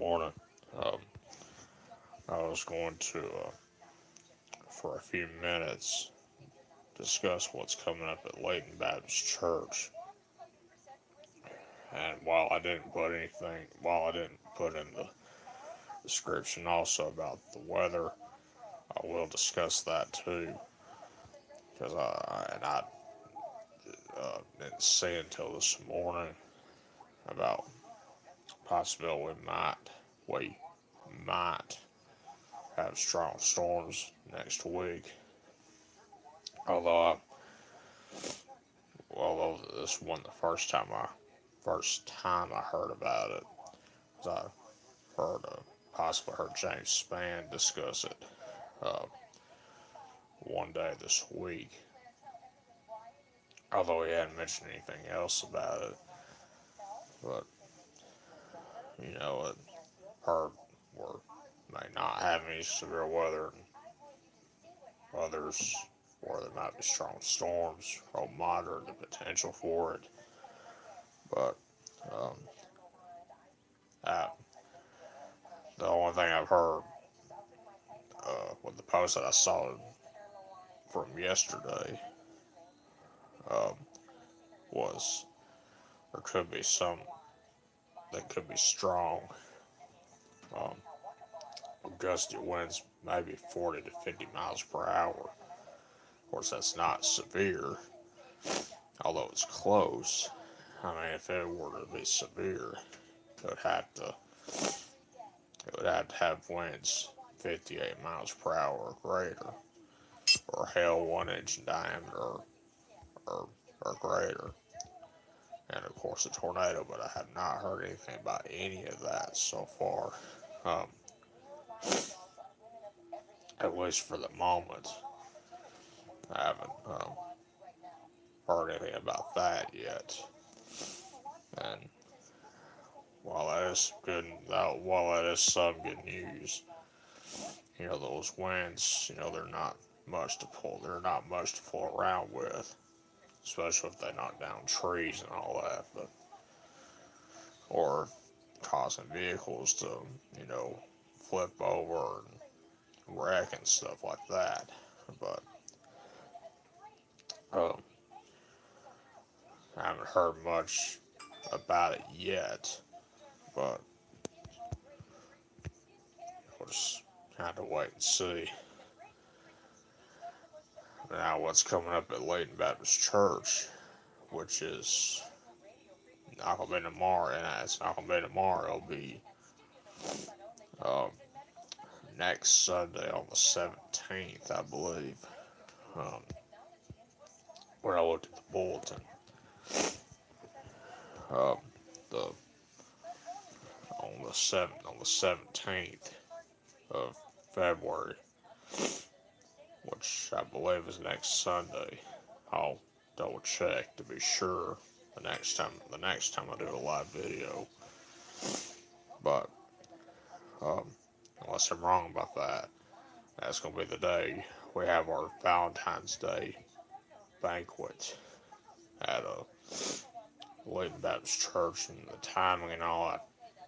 morning. Um, I was going to, for a few minutes, discuss what's coming up at Leighton Baptist Church. And while I didn't put in the description also about the weather, I will discuss that too. Because I didn't see until this morning about possibility we might have strong storms next week. Although I although this wasn't the first time I heard about it. 'Cause possibly heard James Spann discuss it uh, one day this week. Although he hadn't mentioned anything else about it, but it heard we may not have any severe weather, and others where there might be strong storms or moderate the potential for it. But um, I, the only thing I've heard with the post that I saw from yesterday um, was there could be some that could be strong, um, gusty winds, maybe 40 to 50 miles per hour. Of course, that's not severe, although it's close. I mean, if it were to be severe, it would have to it would have to have winds 58 miles per hour or greater, or hail 1 inch in diameter or, or greater. And of course, a tornado, but I have not heard anything about any of that so far. Um, at least for the moment, I haven't heard anything about that yet. And while that is some good news, those winds, they're not much to fool around with, especially if they knock down trees and all that, but or causing vehicles to, you know, flip over and wreck and stuff like that. But um, I haven't heard much about it yet, but we'll just have to wait and see. Now, what's coming up at Leighton Baptist Church, which is not gonna be tomorrow, and it's not gonna be tomorrow. It'll be um, next Sunday on the 17th, I believe. Um, when I looked at the bulletin, um, the on the 17th of February, which I believe is next Sunday. I'll double check to be sure the next time I do a live video. But um, unless I'm wrong about that, that's gonna be the day we have our Valentine's Day banquet at a Leighton Baptist Church, and the timing and all I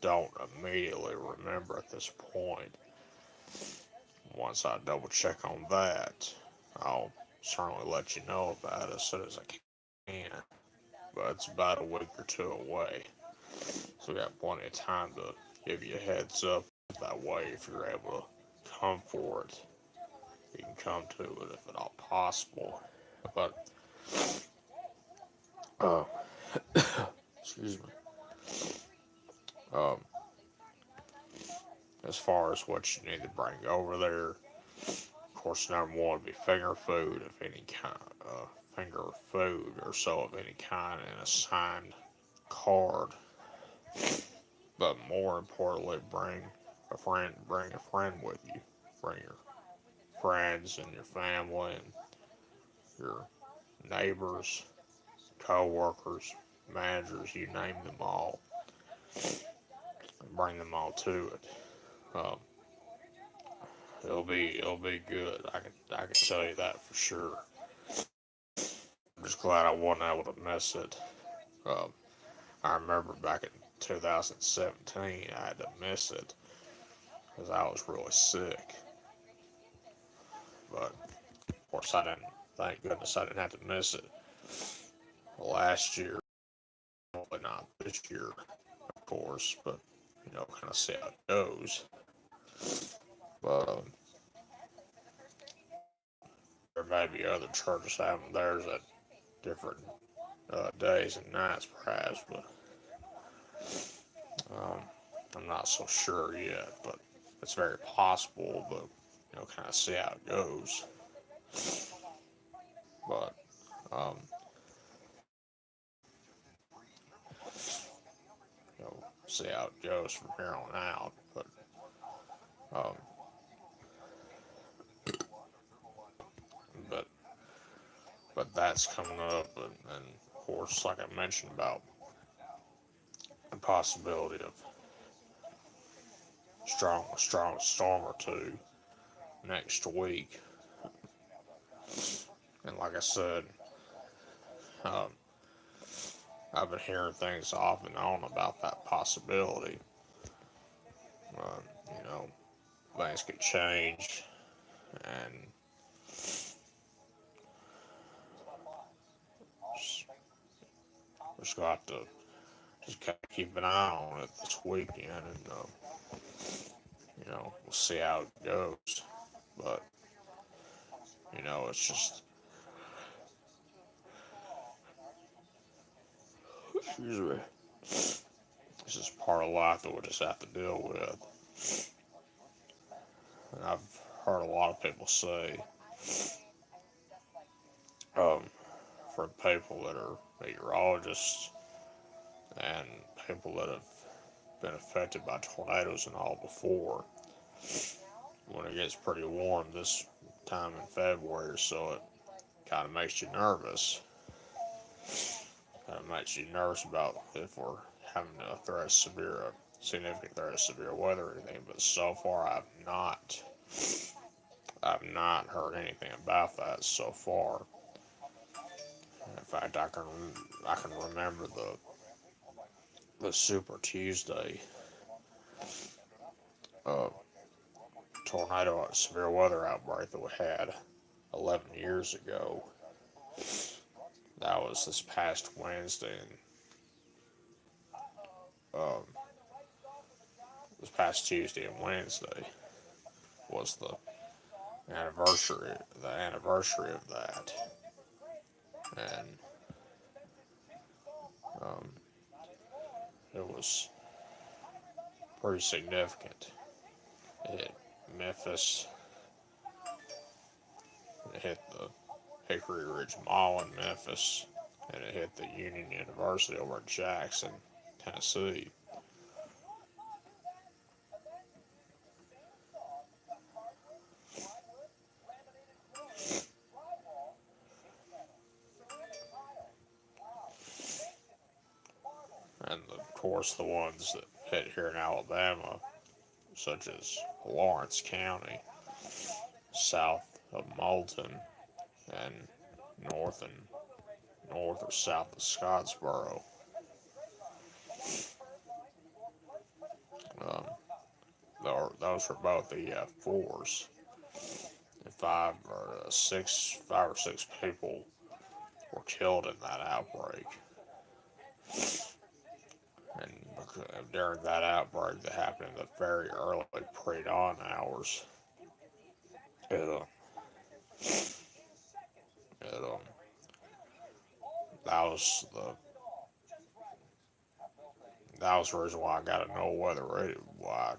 don't immediately remember at this point. Once I double check on that, I'll certainly let you know about it as soon as I can. But it's about a week or two away, so we got plenty of time to give you a heads up. That way, if you're able to come for it, you can come to it if at all possible. But uh, excuse me. Um, as far as what you need to bring over there, of course, number one would be finger food of any kind, finger food or so of any kind, and a signed card. But more importantly, bring a friend with you. Bring your friends and your family and your neighbors, co-workers, managers, you name them all. Bring them all to it. Um, it'll be good. I can tell you that for sure. I'm just glad I wasn't able to miss it. Um, I remember back in 2017, I had to miss it because I was really sick. But of course, I didn't. Thank goodness I didn't have to miss it last year. But not this year, of course. But kind of see how it goes. But there may be other churches having theirs at different days and nights, perhaps. But um, I'm not so sure yet. But it's very possible. But kind of see how it goes. But um, see how it goes from here on out. Um, but but that's coming up, and of course, like I mentioned about the possibility of strong storm or two next week, and like I said, um, I've been hearing things off and on about that possibility. Um, you know, things could change, and we're just gonna have to just keep an eye on it this weekend, and we'll see how it goes. But it's just excuse me, it's just part of life that we just have to deal with. And I've heard a lot of people say, um, from people that are meteorologists and people that have been affected by tornadoes and all before, when it gets pretty warm this time in February, so it kind of makes you nervous. Kind of makes you nervous about if we're having a significant threat of severe weather or anything. But so far, I've not heard anything about that so far. In fact, I can remember the Super Tuesday uh, tornado severe weather outbreak that we had 11 years ago. That was this past Wednesday, and um, this past Tuesday and Wednesday was the anniversary of that, and um, it was pretty significant. It hit Memphis, it hit the Hickory Ridge Mall in Memphis, and it hit the Union University over in Jackson, Tennessee. And of course, the ones that hit here in Alabama, such as Lawrence County, south of Moulton, and north and north or south of Scottsboro. Um, those were both EF4s. And five or six people were killed in that outbreak. And during that outbreak that happened in the very early pre-dawn hours, it, uh, it, that was the reason why I got to know weather radio. Why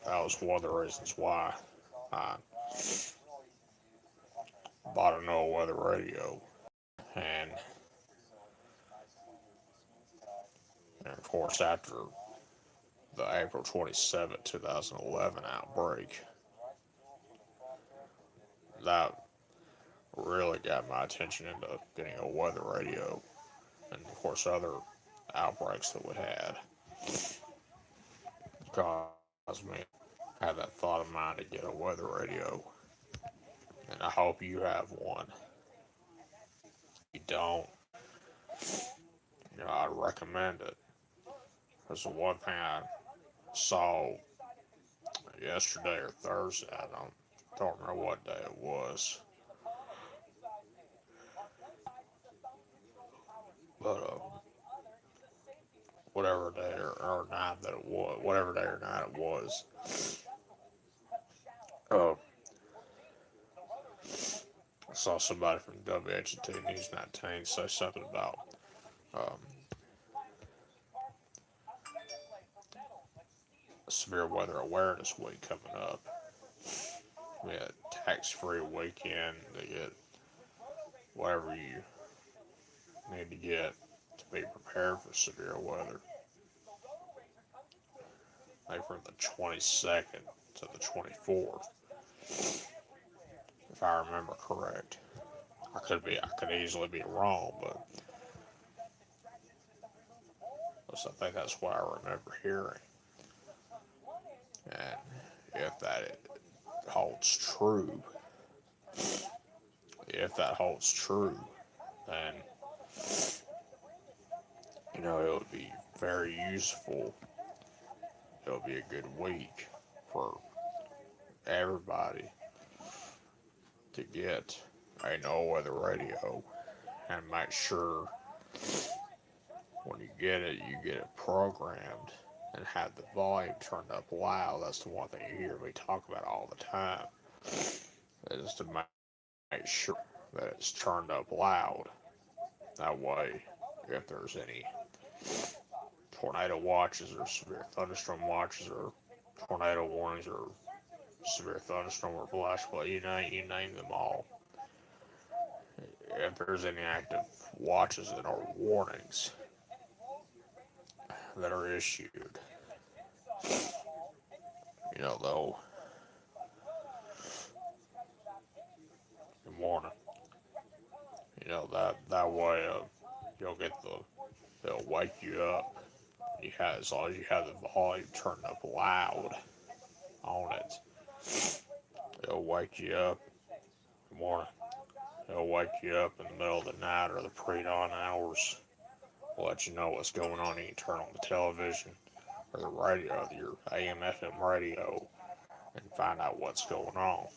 that was one of the reasons why I bought a no weather radio. And, of course, after the April 27, 2011 outbreak, that really got my attention into getting a weather radio, and of course other outbreaks that we had caused me to have that thought of mine to get a weather radio, and I hope you have one. If you don't, I'd recommend it. Because the one thing I saw yesterday or Thursday, don't remember what day it was, but whatever day or night that it was, whatever day or night it was, uh, I saw somebody from WHT News 19 say something about um, Severe Weather Awareness Week coming up. We had tax-free weekend to get whatever you need to get to be prepared for severe weather. Like from the 22nd to the 24th, if I remember correct. I could easily be wrong, but I think that's what I remember hearing. And if that holds true, if that holds true, then it would be very useful. It would be a good week for everybody to get a no weather radio and make sure when you get it programmed and have the volume turned up loud. That's the one thing you hear me talk about all the time, is to make sure that it's turned up loud. That way, if there's any tornado watches or severe thunderstorm watches or tornado warnings or severe thunderstorm or flash flood, you name them all. If there's any active watches and or warnings that are issued, they'll warn that way you'll get they'll wake you up. As long as you have the volume turned up loud on it, it'll wake you up in the morning. It'll wake you up in the middle of the night or the pre-dawn hours. Will let you know what's going on. You can turn on the television or the radio, your AM FM radio, and find out what's going on.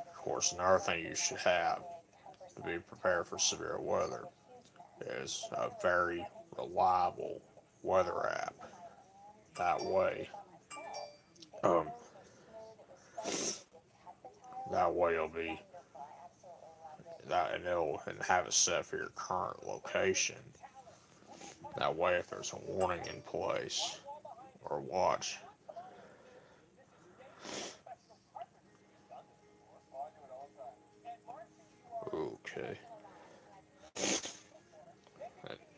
Of course, another thing you should have to be prepared for severe weather is a very reliable weather app. That way, um, that way you'll be that, and it'll have it set for your current location. That way, if there's a warning in place or watch, okay.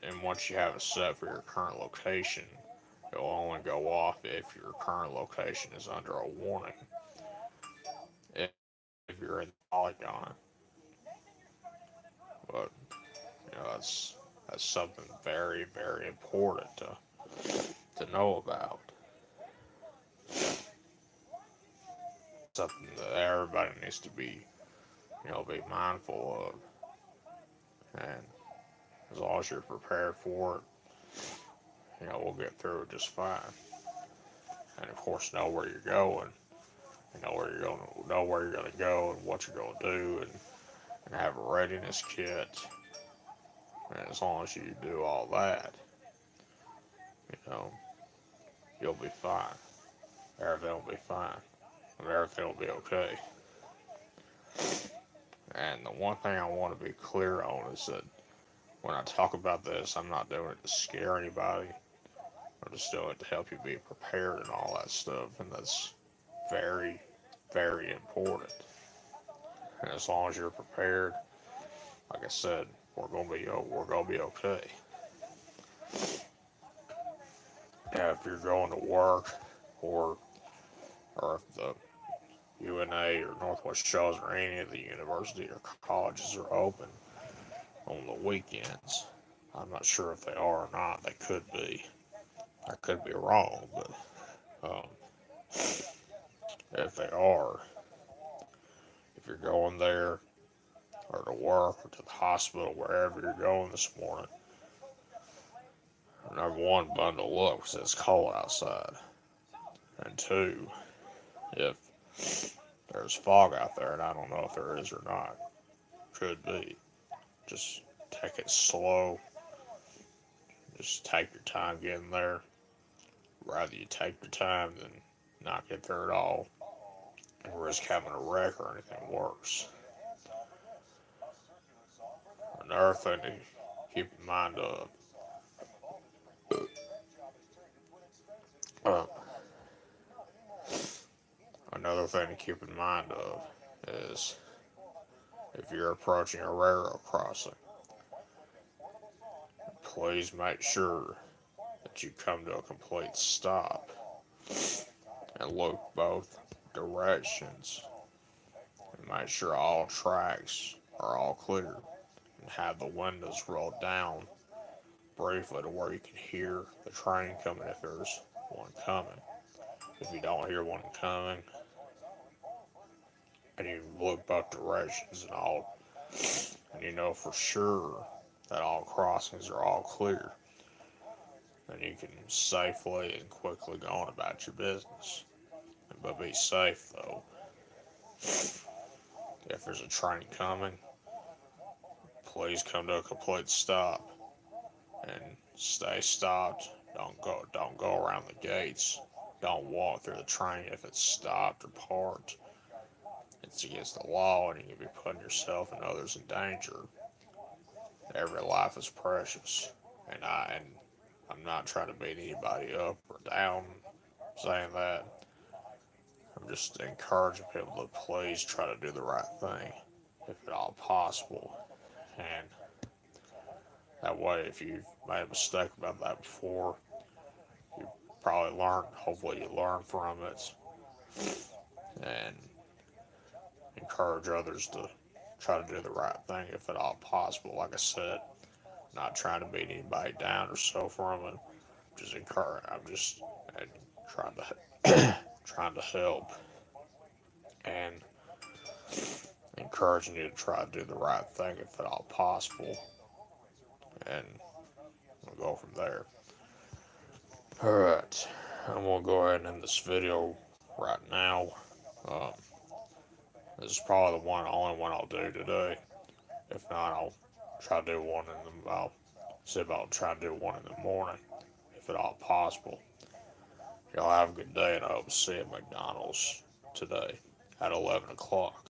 And once you have it set for your current location, it'll only go off if your current location is under a warning. If you're in the polygon, but that's something very very important to know about. Something that everybody needs to be mindful of, and as long as you're prepared for it, we'll get through it just fine. And of course, know where you're going, know where you're going to go and what you're going to do, and have a readiness kit. And as long as you do all that, you know, you'll be fine. Everything will be fine, and everything will be okay. And the one thing I want to be clear on is that when I talk about this, I'm not doing it to scare anybody. I'm just doing it to help you be prepared and all that stuff, and that's very, very important. And as long as you're prepared, like I said, we're gonna be okay. Now, if you're going to work, or if the UNA or Northwest Shows or any of the university or colleges are open on the weekends, I'm not sure if they are or not. They could be. I could be wrong, but um, if they are, if you're going there or to work or to the hospital, wherever you're going this morning, number one, bundle up because it's cold outside. And two, if there's fog out there, and I don't know if there is or not, could be, just take it slow. Just take your time getting there. Rather you take your time than not get there at all and risk having a wreck or anything worse. Another thing to keep in mind of, uh, another thing to keep in mind of is if you're approaching a railroad crossing, please make sure that you come to a complete stop and look both directions and make sure all tracks are all clear and have the windows rolled down briefly to where you can hear the train coming if there's one coming. If you don't hear one coming and you look both directions and you know for sure that all crossings are all clear, then you can safely and quickly go on about your business. But be safe though. If there's a train coming, please come to a complete stop and stay stopped. Don't go around the gates. Don't walk through the train if it's stopped or parked. It's against the law and you can be putting yourself and others in danger. Every life is precious. And I'm not trying to beat anybody up or down saying that. I'm just encouraging people to please try to do the right thing if at all possible. And that way, if you've made a mistake about that before, you probably learn. Hopefully, you learn from it and encourage others to try to do the right thing if at all possible. Like I said, not trying to beat anybody down or so from it. Just encourage. I'm just trying to trying to help and encouraging you to try to do the right thing if at all possible, and we'll go from there. Alright, I'm gonna go ahead and end this video right now. Um, this is probably the only one I'll do today. If not, I'll try to do one I'll see if I'll try to do one in the morning, if at all possible. Y'all have a good day, and I hope to see you at McDonald's today at 11 o'clock.